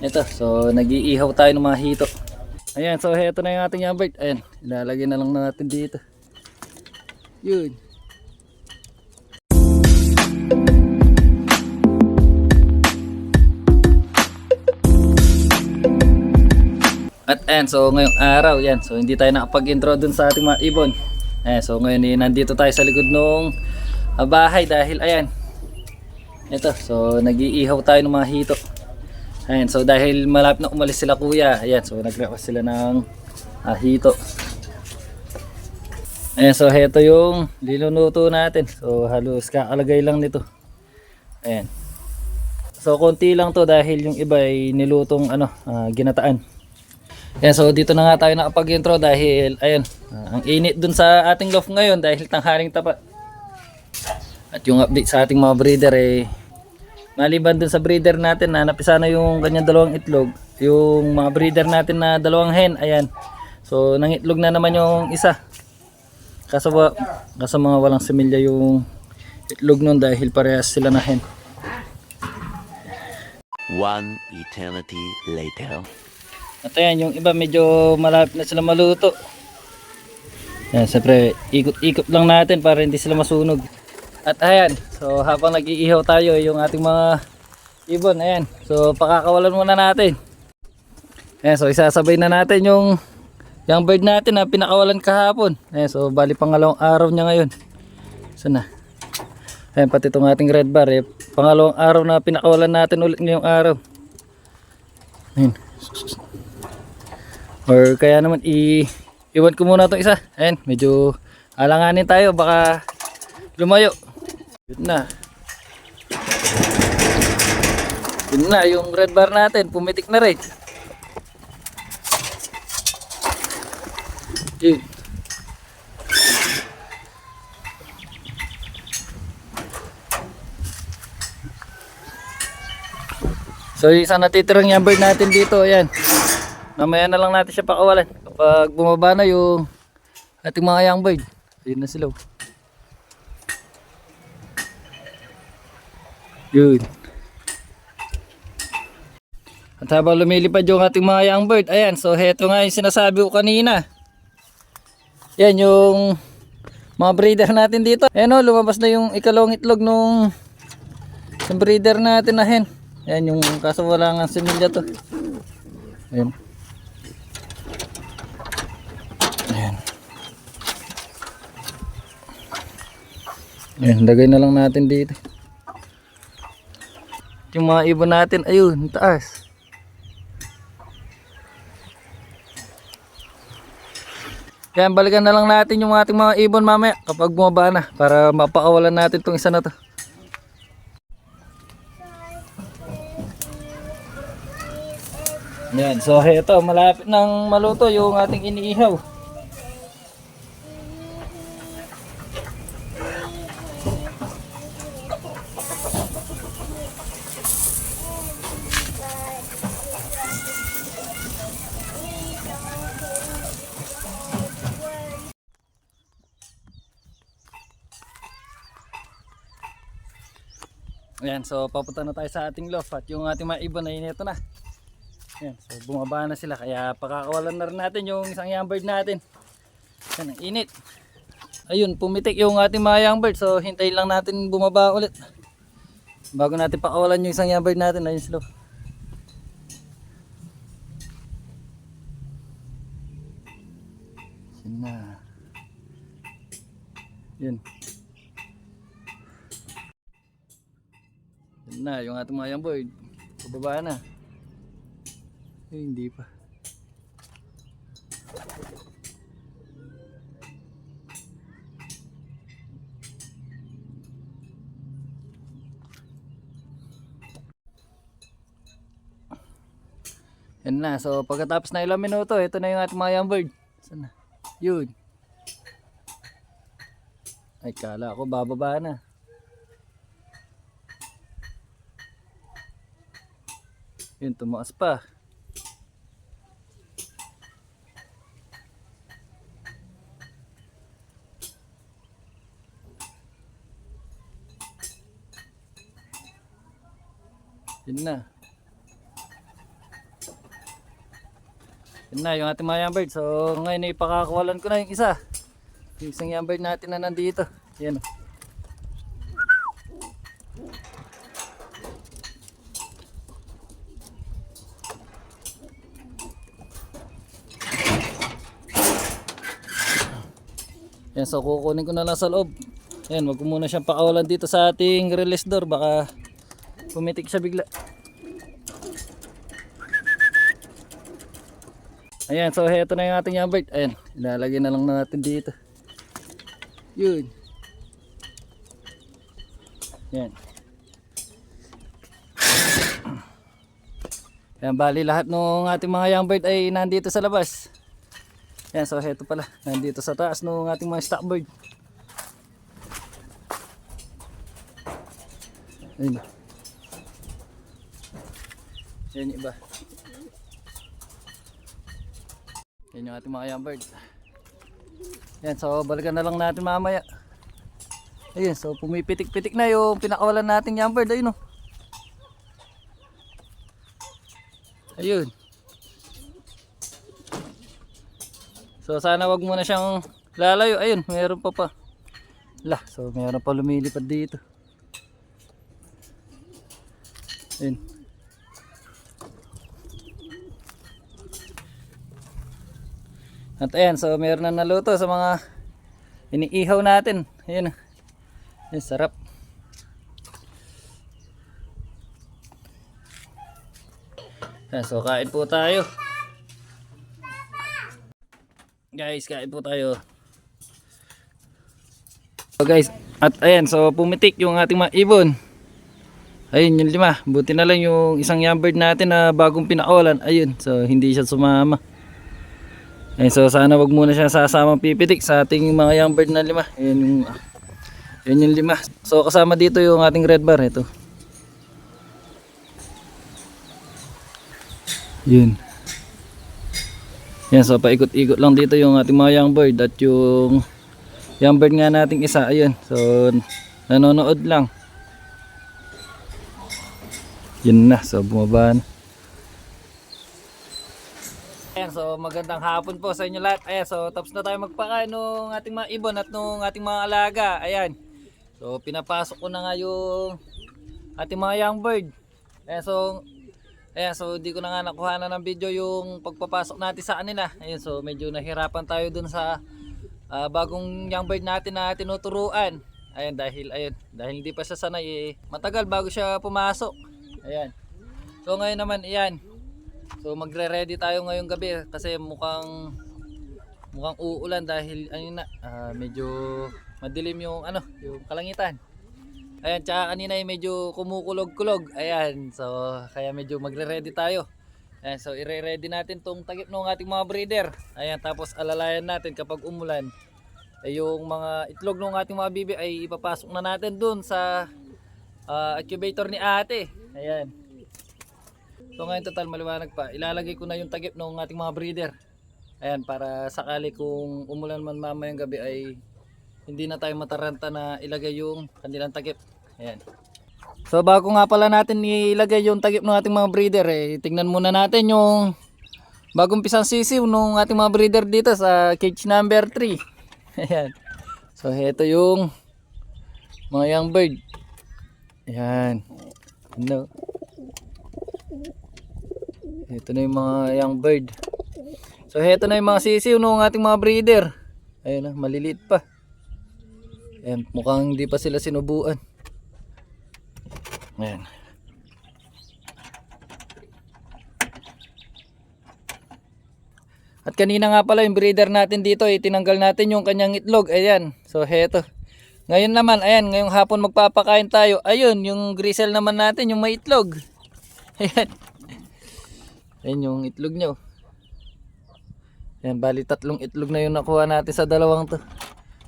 Ito, so nag-iihaw tayo ng mga hito. Ayan, so heto na yung ating yambird. Ayan, ilalagay na lang natin dito. Yun. At ayan, so ngayong araw, yan. So hindi tayo nakapag-intro dun sa ating mga ibon. Ayan, so ngayon nandito tayo sa likod ng bahay dahil ayan. Ito, so nag-iihaw tayo ng mga hito. Ayan, so dahil malapit na umalis sila kuya, ayan, so nag-request sila ng hito. Ayan, so heto yung niluluto natin. So halos kakalagay lang nito. Ayan. So konti lang to dahil yung iba ay nilutong ginataan. Ayan, so dito na nga tayo nakapag-intro dahil ayan, ang init dun sa ating loft ngayon dahil tanghaling tapat. At yung update sa ating mga breeder maliban dun sa breeder natin na napisa na yung kanyang dalawang itlog, yung mga breeder natin na dalawang hen, ayan. So nangitlog na naman yung isa. Kaso mga walang similya yung itlog nun dahil parehas sila na hen. One eternity later. At ayan, yung iba medyo malapit na sila maluto. Ayan, siyempre ikot-ikot lang natin para hindi sila masunog. At ayan, so habang nag-iihaw tayo yung ating mga ibon, ayan. So pakakawalan muna natin. Ayan, so isasabay na natin yung bird natin na pinakawalan kahapon. Ayan, so bali pangalawang araw niya ngayon. Sana. Ayan, pati itong ating red bar pangalawang araw na pinakawalan natin ulit ngayong araw. Ayan. Or kaya naman iwan ko muna itong isa. Ayan, medyo alanganin tayo, baka lumayo. Yun na. Yun na, yung red bar natin pumitik na rin. Yun. So isang natitirang yung bird natin dito, ayan. Mamaya na lang natin siya pakawalan kapag bumaba na yung ating mga young bird. Ayun na sila. Yun. At habang lumilipad yung ating mga young bird, ayan, so heto nga yung sinasabi ko kanina. Yan yung mga breeder natin dito. Ayan o, lumabas na yung ikalawang itlog nung breeder natin na hen. Ayan yung kaso wala nga similya to. Ayan. Ayan. Ayan, lagay na lang natin dito. Yung mga ibon natin, ayun, taas. Ayan, balikan na lang natin yung ating mga ibon mamaya kapag bumaba na para mapakawalan natin itong isa na to. Ayan, so heto, malapit nang maluto yung ating iniihaw. Ayan, so papunta na tayo sa ating loft at yung ating mga ibon ay neto na. Ayan, so bumaba na sila kaya pakakawalan na rin natin yung isang young bird natin. Ayan, ang init. Ayun, pumitik yung ating mga young bird, so hintayin lang natin bumaba ulit bago natin pakawalan yung isang young bird natin. Ayun sila. Yun na. Yun. Yun na, yung ating mga young bird. Bumaba na. Hindi pa. Yan na. So pagkatapos na ilang minuto, ito na yung ating mga young bird. Sana? Yun. Ay, kala ko bababa na. Yun, tumaas pa. Yun na. Yun na yung ating mga young bird. So ngayon ipakakawalan ko na yung isa. Yung isang young bird natin na nandito. Yan. Yan, so kukunin ko na lang sa loob. Yan, wag ko muna siyang pakawalan dito sa ating release door. Baka pumitik siya bigla. Ayan, so heto na yung ating young bird. Ayan, ilalagay na lang natin dito. Yun. Yan. Yan, bali lahat ng ating mga young bird ay nandito sa labas. Yan, so heto pala, nandito sa taas ng ating mga stock bird. Ayun. Yan yung iba. Yan yung ating mga young bird. Yan, so balikan na lang natin mamaya. Ayun, so pumipitik-pitik na yung pinakawalan nating young bird. Ayun, oh. Ayun. So sana wag muna siyang lalayo. Ayun, meron pa. Lah, so meron pa lumilipad dito. Ayun. At ayan, so meron na naluto sa mga iniihaw natin. Ayun. Ayun, sarap. Ayan, so kain po tayo. Guys, kain po tayo. So guys, at ayan, so pumitik yung ating mga ibon. Ayun yung 5. Buti na lang yung isang young bird natin na bagong pinakawalan. Ayun, so hindi siya sumama. Ayun, so sana wag muna siya sasamang pipitik sa ating mga young bird na 5. Ayun yung 5. So kasama dito yung ating red bar. Ito. Yun. Yan, so paikot-ikot lang dito yung ating mga young bird at yung young bird nga nating isa, ayun. So nanonood lang. Yun na, so bumaba na. Ayan, so magandang hapon po sa inyo lahat. Ayan, so tapos na tayo magpakain ng ating mga ibon at ng ating mga alaga. Ayan. So pinapasok ko na nga yung ating mga young bird. Ayan, so di ko na nga nakuha na ng video yung pagpapasok natin sa kanila. Ayan, so medyo nahirapan tayo dun sa bagong young bird natin na tinuturuan. Ayan, dahil hindi pa siya sanay, matagal bago siya pumasok. Ayan. So ngayon naman, ayan. So magre-ready tayo ngayong gabi kasi mukhang uulan dahil ayun na, medyo madilim yung yung kalangitan. Ayan, tsaka kanina ay medyo kumukulog-kulog. Ayan, so kaya medyo magre-ready tayo. Ayan, so ire-ready natin tong takip ng ating mga breeder. Ayan, tapos alalayan natin kapag umulan. Ay yung mga itlog ng ating mga bibi ay ipapasok na natin dun sa incubator ni ate. Ayan. So ngayon total maliwanag pa. Ilalagay ko na yung takip ng ating mga breeder. Ayan, para sakali kung umulan man mamayang gabi ay hindi na tayo mataranta na ilagay yung kanilang takip. Ayan. So bago nga pala natin ilagay yung takip ng ating mga breeder, tingnan muna natin yung bagong pisang sisiw ng ating mga breeder dito sa cage number 3. Ayan. So heto yung mga young bird. Ayan. Ano? Heto na yung mga young bird. So heto na yung mga sisiw ng ating mga breeder. Ayan, maliliit pa. Ayan, mukhang hindi pa sila sinubuan. Ayan. At kanina nga pala yung breeder natin dito, tinanggal natin yung kanyang itlog. Ayan, so heto. Ngayon naman, ayan, ngayong hapon magpapakain tayo. Ayun, yung grisel naman natin, yung may itlog. Ayan. Ayan yung itlog nyo. Ayan, bali 3 itlog na yung nakuha natin sa 2 to.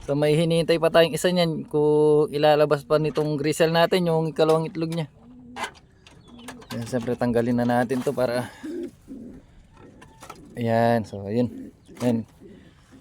So may hinihintay pa tayong isa niyan kung ilalabas pa nitong grisel natin yung 2 itlog niya. Ayan, siyempre tanggalin na natin to para ayan, so ayun. Ayan.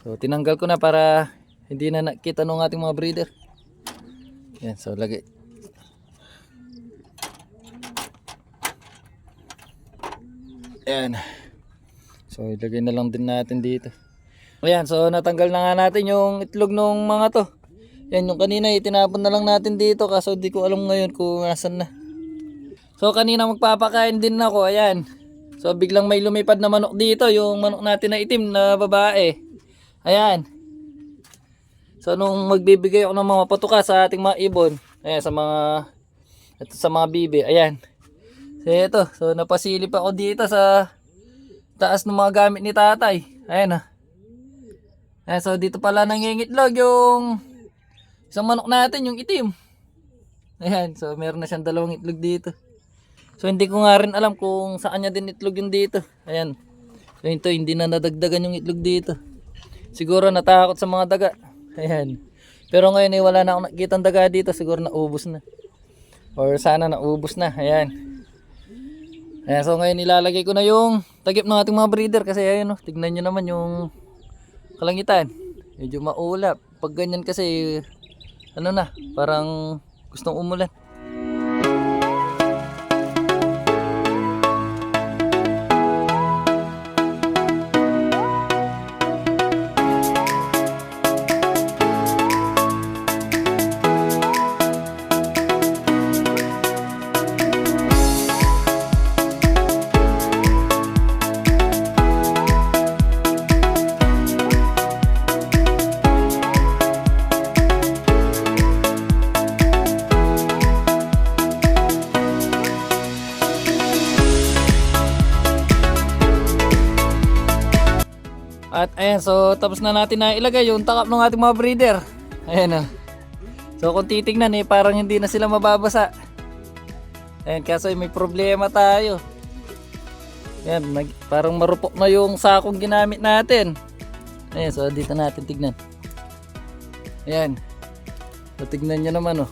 So tinanggal ko na para hindi na nakita ng ating mga breeder. Ayan, so lagay. Ayan. So ilagay na lang din natin dito. Ayan, so natanggal na nga natin yung itlog ng mga to. Yan, yung kanina itinapon na lang natin dito kaso di ko alam ngayon kung asan na. So kanina magpapakain din ako, ayan. So biglang may lumipad na manok dito, yung manok natin na itim na babae. Ayan. So nung magbibigay ako ng mga patuka sa ating mga ibon, ayan, sa mga bibi, ayan. So ito, so napasilip ako dito sa taas ng mga gamit ni tatay. Ayan ah. Ayan, so dito pala nangingitlog yung isang manok natin, yung itim. Ayan, so meron na siyang dalawang itlog dito. So hindi ko nga rin alam kung saan niya din itlog yung dito. Ayan. So ito, hindi na nadagdagan yung itlog dito. Siguro natakot sa mga daga. Ayan. Pero ngayon wala na akong nakikitang daga dito. Siguro naubos na. Or sana naubos na. Ayan. Ayan, so ngayon ilalagay ko na yung takip ng ating mga breeder. Kasi ayan, tignan nyo naman yung kalangitan. Medyo maulap. Pag ganyan kasi, ano na, parang gustong umulan. At ayan, so tapos na natin na ilagay yung takap ng ating mga breeder. Ayan o. So kung titignan parang hindi na sila mababasa. Ayan, kaso may problema tayo. Ayan, parang marupok na yung sakong ginamit natin. Ayan, so dito natin tignan. Ayan. So tignan nyo naman o.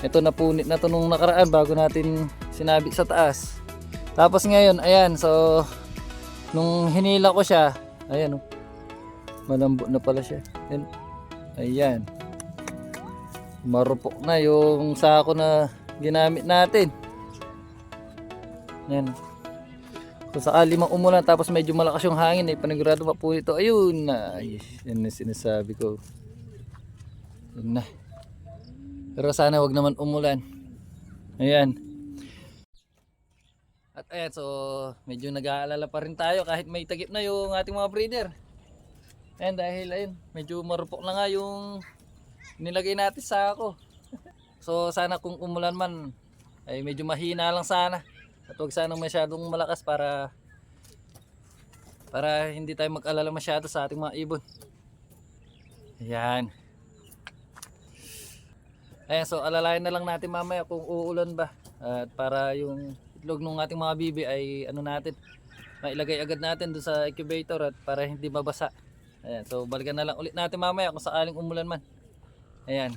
Ito napunit na to nung nakaraan bago natin sinabi sa taas. Tapos ngayon, ayan, so nung hinila ko siya, ayan o. Malambot na pala siya. Ayan. Ayan. Marupok na yung sako na ginamit natin. Ayan. Kung sakali mang umulan tapos medyo malakas yung hangin, panigurado pa po ito. Ayun na. Ay, yan na sinasabi ko. Yan na. Pero sana wag naman umulan. Ayan. At ayan, so medyo nag-aalala pa rin tayo kahit may tagip na yung ating mga breeder. Ayan, dahil ayun, medyo marupok na nga yung nilagay natin sa ako. So sana kung umulan man, ay medyo mahina lang sana. At huwag sanang masyadong malakas para hindi tayo mag-alala masyado sa ating mga ibon. Ayan. Ayan, so alalayan na lang natin mamaya kung uulan ba. At para yung itlog ng ating mga bibi ay ano natin, mailagay agad natin doon sa incubator at para hindi mabasa. Ayan, so balikan na lang ulit natin mamaya kung sakaling umulan man. Ayan.